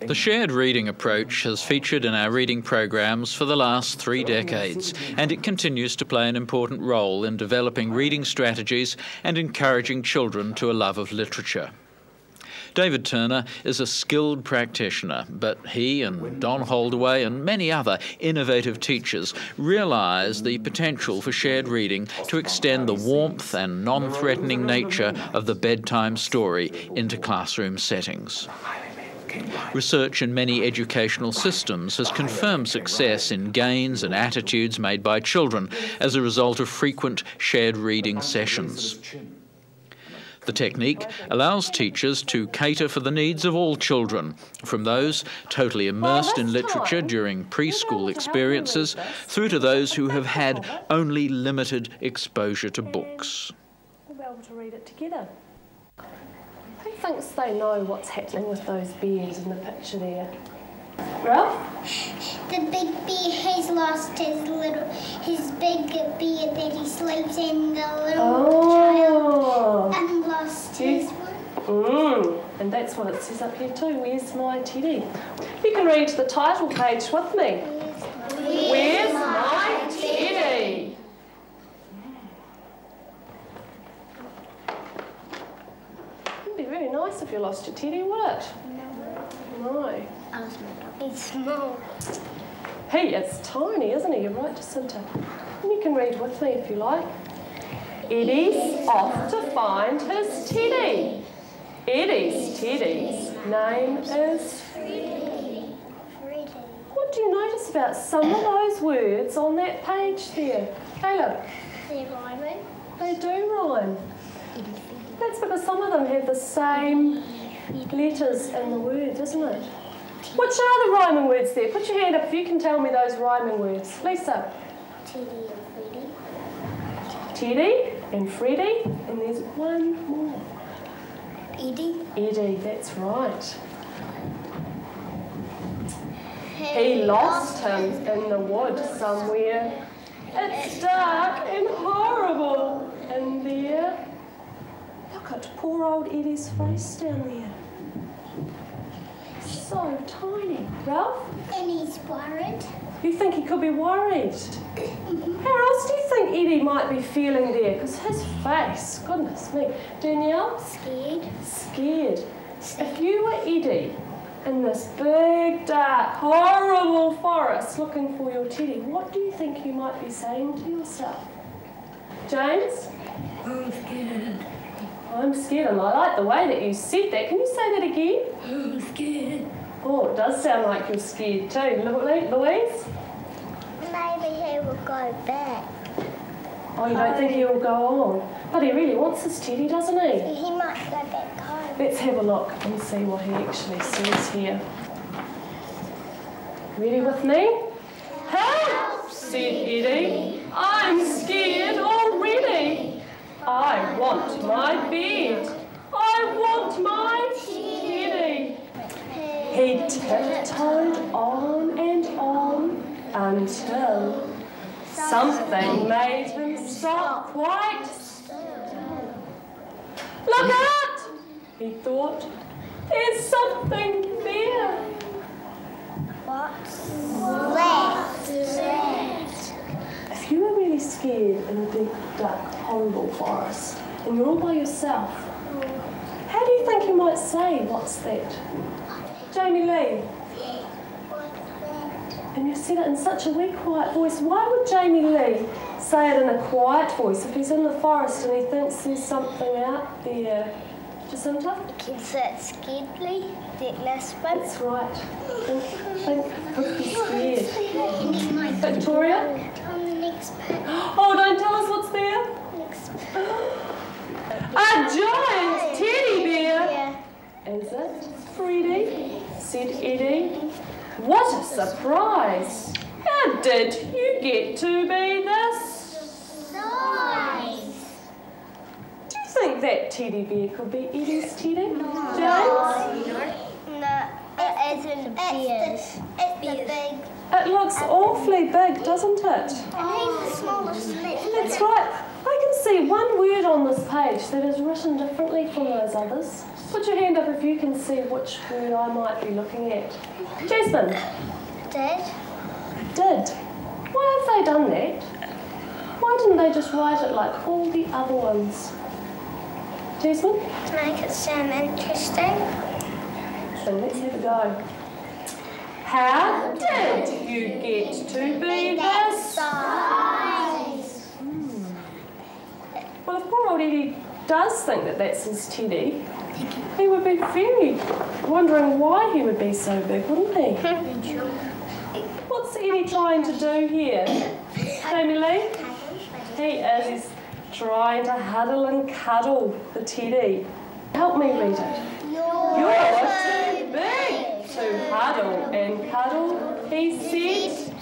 The shared reading approach has featured in our reading programs for the last 3 decades, and it continues to play an important role in developing reading strategies and encouraging children to a love of literature. David Turner is a skilled practitioner, but he and Don Holdaway and many other innovative teachers realise the potential for shared reading to extend the warmth and non-threatening nature of the bedtime story into classroom settings. Research in many educational systems has confirmed success in gains and attitudes made by children as a result of frequent shared reading sessions. The technique allows teachers to cater for the needs of all children, from those totally immersed in literature during preschool experiences through to those who have had only limited exposure to books. We'll be able to read it together. Who thinks they know what's happening with those bears in the picture there? Ralph? The big bear has lost his big bear that he sleeps in, the little child, and lost his one. And that's what it says up here too. Where's my teddy? You can read the title page with me. Where's my teddy? It'd be very nice if you lost your teddy, would it? No. He's small. He is tiny, isn't he? You're right, Jacinta. And you can read with me if you like. Eddie's off to find his teddy. Eddie's teddy's name is Freddie. What do you notice about some of those words on that page there? Caleb? They're rhyming. They do rhyme. That's because some of them have the same letters in the words, isn't it? Which are the rhyming words there? Put your hand up if you can tell me those rhyming words. Lisa? Teddy and Freddie. Teddy and Freddie, and there's one more. Eddie. Eddie, that's right. He lost him in the wood somewhere. It's dark and horrible in there. Look at poor old Eddie's face down there. So tiny. Ralph? And he's worried. You think he could be worried? How else do you think Eddie might be feeling there? Because his face, goodness me. Danielle? Scared. Scared. If you were Eddie in this big, dark, horrible forest looking for your teddy, what do you think you might be saying to yourself? James? I'm scared. I'm scared, and I like the way that you said that. Can you say that again? I'm scared. Oh, it does sound like you're scared too. Louise? Maybe he will go back. Oh, you don't think he will go on? But he really wants his teddy, doesn't he? He might go back home. Let's have a look and see what he actually says here. Ready with me? Help, said Eddie. I'm scared already. I want my bed. I want my teddy. He tiptoed on and on until something made him stop quite still. Look out, he thought. There's something there. What's that? If you were really scared in a deep, dark, horrible forest and you're all by yourself, how do you think you might say, what's that? Jamie Lee? And you said it in such a wee, quiet voice. Why would Jamie Lee say it in a quiet voice if he's in the forest and he thinks there's something out there? Jacinta? Kids that scaredly, that last one. That's right. Think could be scared. Victoria? On the next page. Oh, don't tell us what's there. Next A giant teddy bear. Yeah. Is it, Freddie? Said Eddie. What a surprise! How did you get to be this Nice. Do you think that teddy bear could be Eddie's teddy? James? No, it isn't bears. It's the big. It looks awfully big, doesn't it? And he's the smallest. That's right. I can see one word on this page that is written differently from those others. Put your hand up if you can see which word I might be looking at. Jasmine. Did. Why have they done that? Why didn't they just write it like all the other ones? Jasmine? To make it sound interesting. So let's have a go. How did you get to be this size? Well, if poor old Eddie does think that that's his teddy, he would be very wondering why he would be so big, wouldn't he? What's Eddie trying to do here? Jamie Lee? He is trying to huddle and cuddle the teddy. Help me read it. You're too big to huddle and cuddle, he said.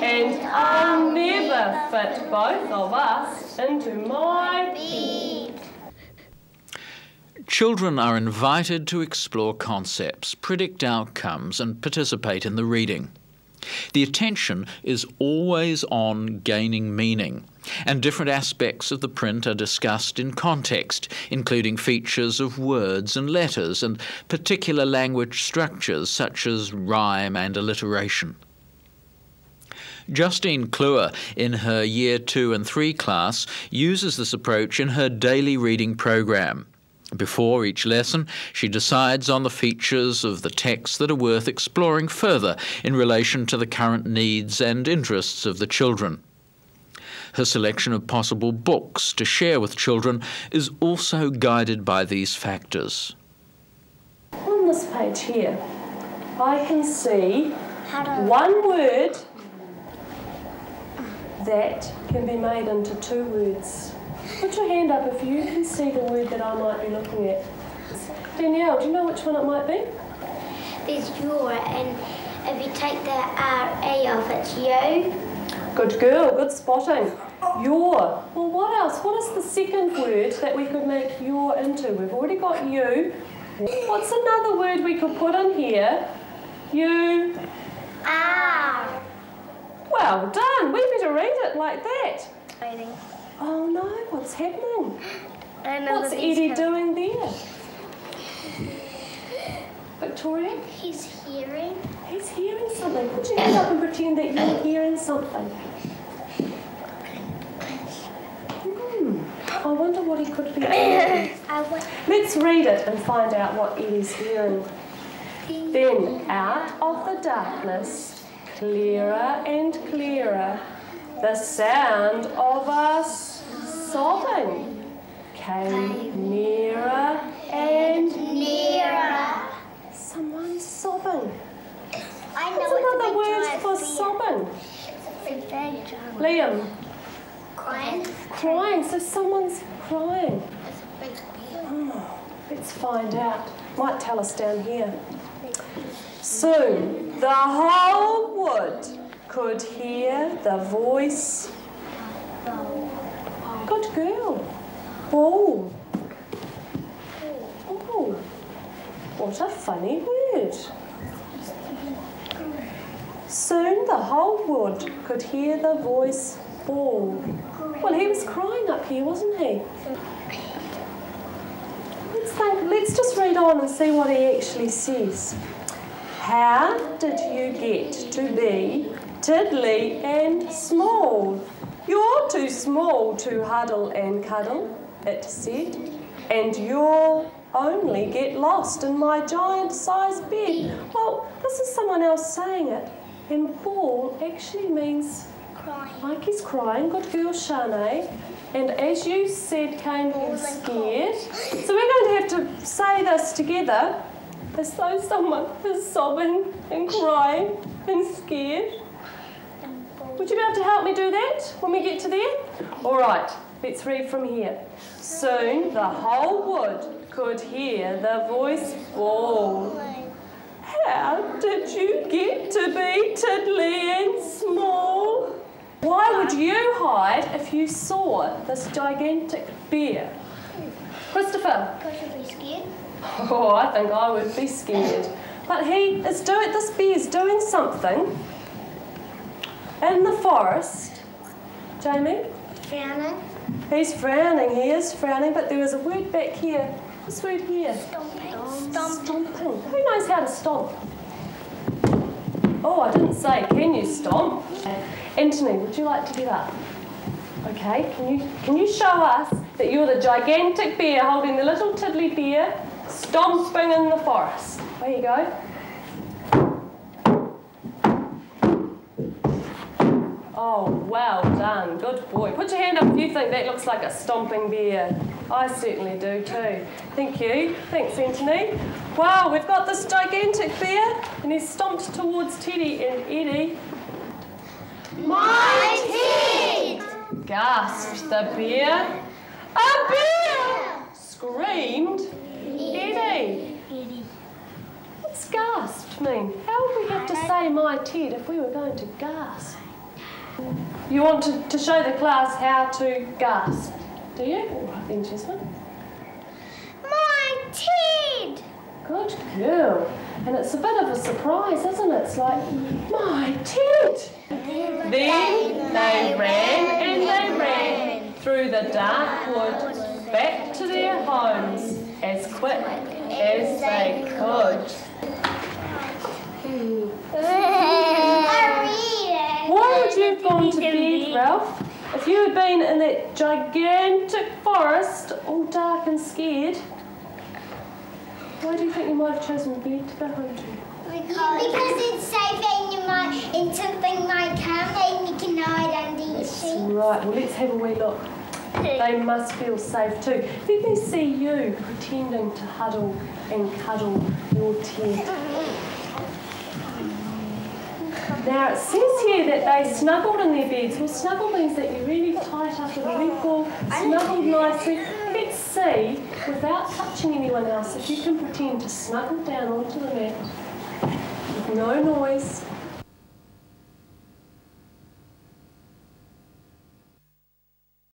And I'll never fit both of us into my bed. Children are invited to explore concepts, predict outcomes, and participate in the reading. The attention is always on gaining meaning, and different aspects of the print are discussed in context, including features of words and letters and particular language structures such as rhyme and alliteration. Justine Kluwer, in her Year 2 and 3 class, uses this approach in her daily reading program. Before each lesson, she decides on the features of the text that are worth exploring further in relation to the current needs and interests of the children. Her selection of possible books to share with children is also guided by these factors. On this page here, I can see one word that can be made into 2 words. Put your hand up if you can see the word that I might be looking at. Danielle, do you know which one it might be? There's your, and if you take the R-A off, it's you. Good girl, good spotting. Your. Well, what else? What is the second word that we could make your into? We've already got you. What's another word we could put in here? You. R. Well done. We better read it like that. Waiting. Oh no, what's happening? What's Eddie Eddie doing there? Victoria? He's hearing. He's hearing something. Put your hand up and pretend that you're hearing something. I wonder what he could be hearing. Let's read it and find out what Eddie's hearing. Then out of the darkness, clearer and clearer, the sound of us sobbing came nearer and nearer. Someone's sobbing. What's another word for sobbing? Liam. Crying. Crying. So someone's crying. Oh, let's find out. Might tell us down here. Soon the whole wood could hear the voice. Good girl. Oh. Oh. What a funny word. Soon the whole wood could hear the voice bawl. Well, he was crying up here, wasn't he? Let's just read on and see what he actually says. How did you get to be tiddly and small? You're too small to huddle and cuddle, it said, and you'll only get lost in my giant-sized bed. Well, this is someone else saying it, and bawl actually means Crying. like he's crying. Good girl, Shanae. And as you said, Kane, he was scared. So we're going to have to say this together, as though someone is sobbing and crying and scared. Would you be able to help me do that when we get to there? All right, let's read from here. Soon the whole wood could hear the voice bawl. How did you get to be tiddly and small? Why would you hide if you saw this gigantic bear? Christopher? Because you'd be scared. Oh, I think I would be scared. But this bear's doing something in the forest. Jamie? Frowning. He's frowning, he is frowning, but there was a word back here This word here. Stomping. Stomping. Who knows how to stomp? Oh, I didn't say, can you stomp? Anthony, would you like to get up? Okay, can you show us that you're the gigantic bear holding the little tiddly bear stomping in the forest? There you go. Oh, well done. Good boy. Put your hand up if you think that looks like a stomping bear. I certainly do too. Thank you. Thanks, Anthony. Wow, we've got this gigantic bear and he's stomped towards Teddy and Eddie. My Ted! Gasped the bear. A bear! Screamed Eddie. What's gasped mean? How would we have to say my Ted if we were going to gasp? You want to show the class how to gasp, do you? All right then, Jasmine. My Ted! Good girl. And it's a bit of a surprise, isn't it? It's like, my Ted! Then they ran and they ran through the dark wood back to their homes as quick as they could. Why would you have gone to bed, Ralph? If you had been in that gigantic forest, all dark and scared, why do you think you might have chosen bed to go home to? Because it's safe and something might come and you can hide under your sheet. Right, well let's have a wee look. They must feel safe too. Let me see you pretending to huddle and cuddle your Ted. Now it says here that they snuggled in their beds. Well, snuggle means that you're really tight up with a leg ball, snuggled nicely. Let's see, without touching anyone else, if you can pretend to snuggle down onto the mat with no noise.